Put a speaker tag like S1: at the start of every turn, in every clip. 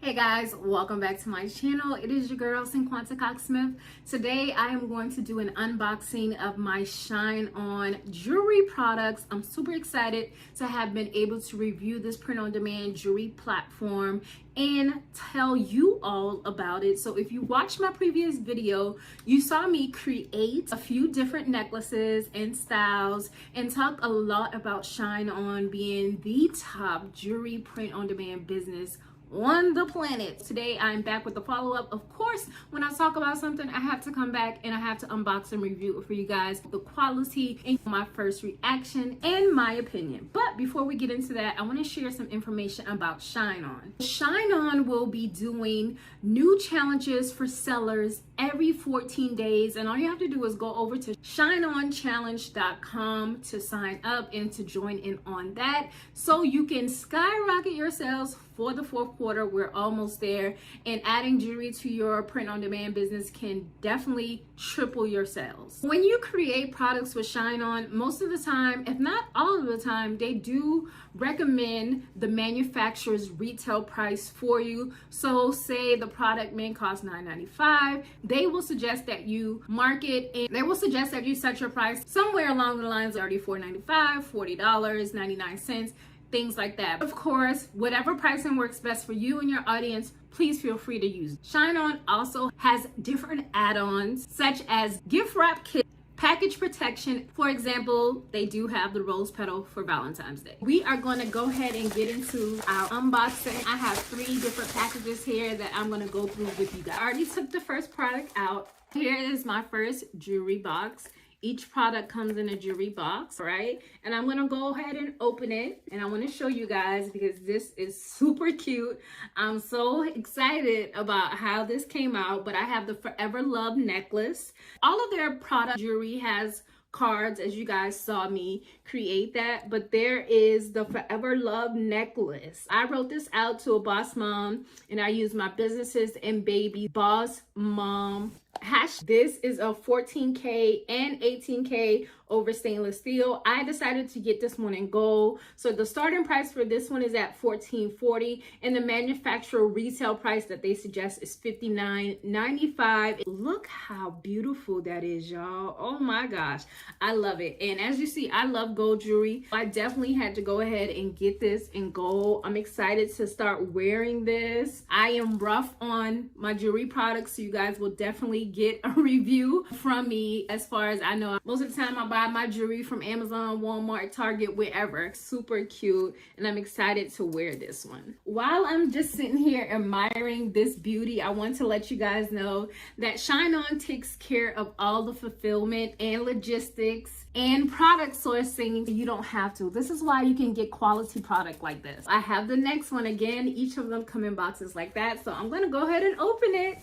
S1: Hey guys, welcome back to my channel. It is your girl Cinquanta Cox-Smith. Today I am going to do an unboxing of my shineon jewelry products. I'm super excited to have been able to review this print-on-demand jewelry platform and tell you all about it. So if you watched my previous video, you saw me create a few different necklaces and styles and talk a lot about shineon being the top jewelry print-on-demand business on the planet. Today I'm back with the follow-up. Of course, when I talk about something, I have to come back and I have to unbox and review it for you guys, the quality and my first reaction and my opinion. But before we get into that, I want to share some information about shineon. Shineon will be doing new challenges for sellers every 14 days, and all you have to do is go over to shineonchallenge.com to sign up and to join in on that so you can skyrocket your sales for the fourth quarter. We're almost there, and adding jewelry to your print-on-demand business can definitely triple your sales. When you create products with shineon, most of the time, if not all of the time, they do recommend the manufacturer's retail price for you. So say the product may cost $9.95, they will suggest that you market and they will suggest that you set your price somewhere along the lines of $34.95, $40, 99 cents, things like that. Of course, whatever pricing works best for you and your audience, please feel free to use it. Shineon also has different add-ons such as gift wrap kit, package protection. For example, they do have the rose petal for Valentine's Day. We are going to go ahead and get into our unboxing. I have 3 different packages here that I'm going to go through with you guys. I already took the first product out. Here is my first jewelry box. Each product comes in a jewelry box, right? And I'm gonna go ahead and open it, and I want to show you guys because this is super cute. I'm so excited about how this came out. But I have the Forever Love necklace. All of their product jewelry has cards, as you guys saw me create that, but there is the Forever Love necklace. I wrote this out to a boss mom, and I used my businesses and baby boss mom hash. This is a 14K and 18K over stainless steel. I decided to get this one in gold. So the starting price for this one is at $14.40, and the manufacturer retail price that they suggest is $59.95. Look how beautiful that is, y'all. Oh my gosh, I love it. And as you see, I love gold jewelry. I definitely had to go ahead and get this in gold. I'm excited to start wearing this. I am rough on my jewelry products, so you guys will definitely get a review from me. As far as I know, most of the time I buy my jewelry from Amazon, Walmart, Target, wherever. Super cute, and I'm excited to wear this one. While I'm just sitting here admiring this beauty, I want to let you guys know that shineon takes care of all the fulfillment and logistics and product sourcing. You don't have to. This is why you can get quality product like this. I have the next one again. Each of them come in boxes like that, so I'm gonna go ahead and open it.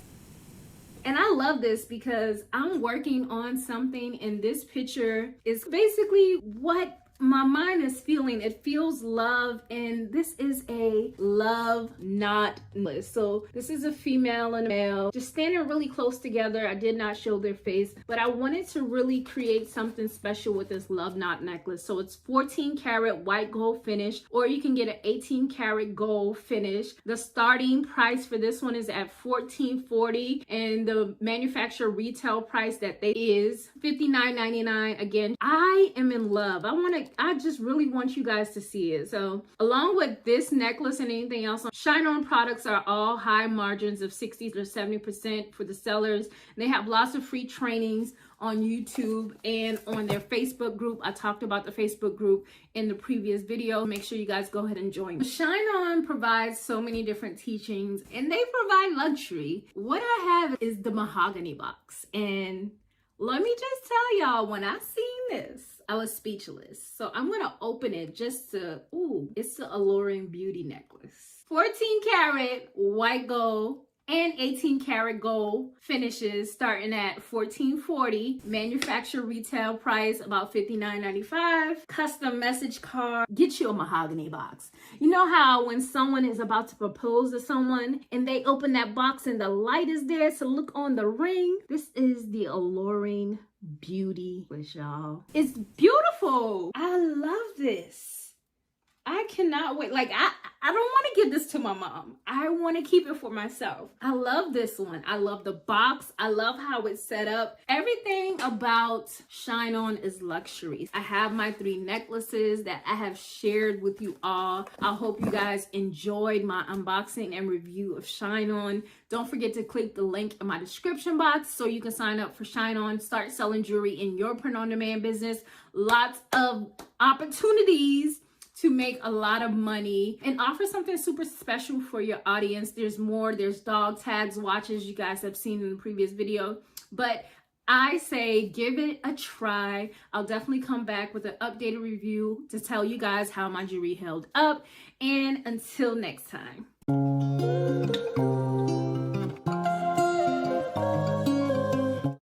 S1: And I love this because I'm working on something, and this picture is basically what my mind is feeling. It feels love, and this is a love knot necklace. So this is a female and a male just standing really close together. I did not show their face, but I wanted to really create something special with this love knot necklace. So it's 14 karat white gold finish, or you can get an 18 karat gold finish. The starting price for this one is at $14.40, and the manufacturer retail price that they is $59.99. Again, I am in love. I just really want you guys to see it. So along with this necklace and anything else, shineon products are all high margins of 60 to 70% for the sellers. They have lots of free trainings on YouTube and on their Facebook group. I talked about the Facebook group in the previous video. Make sure you guys go ahead and join. Shineon provides so many different teachings, and they provide luxury. What I have is the mahogany box, and let me just tell y'all, when I seen this, I was speechless. So I'm gonna open it just to, ooh, it's the Alluring beauty necklace. 14 karat white gold and 18 karat gold finishes starting at $14.40. Manufacturer retail price about $59.95. Custom message card. Get you a mahogany box. You know how when someone is about to propose to someone and they open that box and the light is there to look on the ring? This is the Alluring beauty, y'all. It's beautiful. I love this. I cannot wait. Like, I I don't want to give this to my mom. I want to keep it for myself. I love this one. I love the box. I love how it's set up. Everything about shineon is luxury. I have my 3 necklaces that I have shared with you all. I hope you guys enjoyed my unboxing and review of shineon. Don't forget to click the link in my description box so you can sign up for shineon, start selling jewelry in your print-on-demand business. Lots of opportunities to make a lot of money and offer something super special for your audience. There's more. There's dog tags, watches you guys have seen in the previous video. But I say give it a try. I'll definitely come back with an updated review to tell you guys how my jewelry held up. And until next time.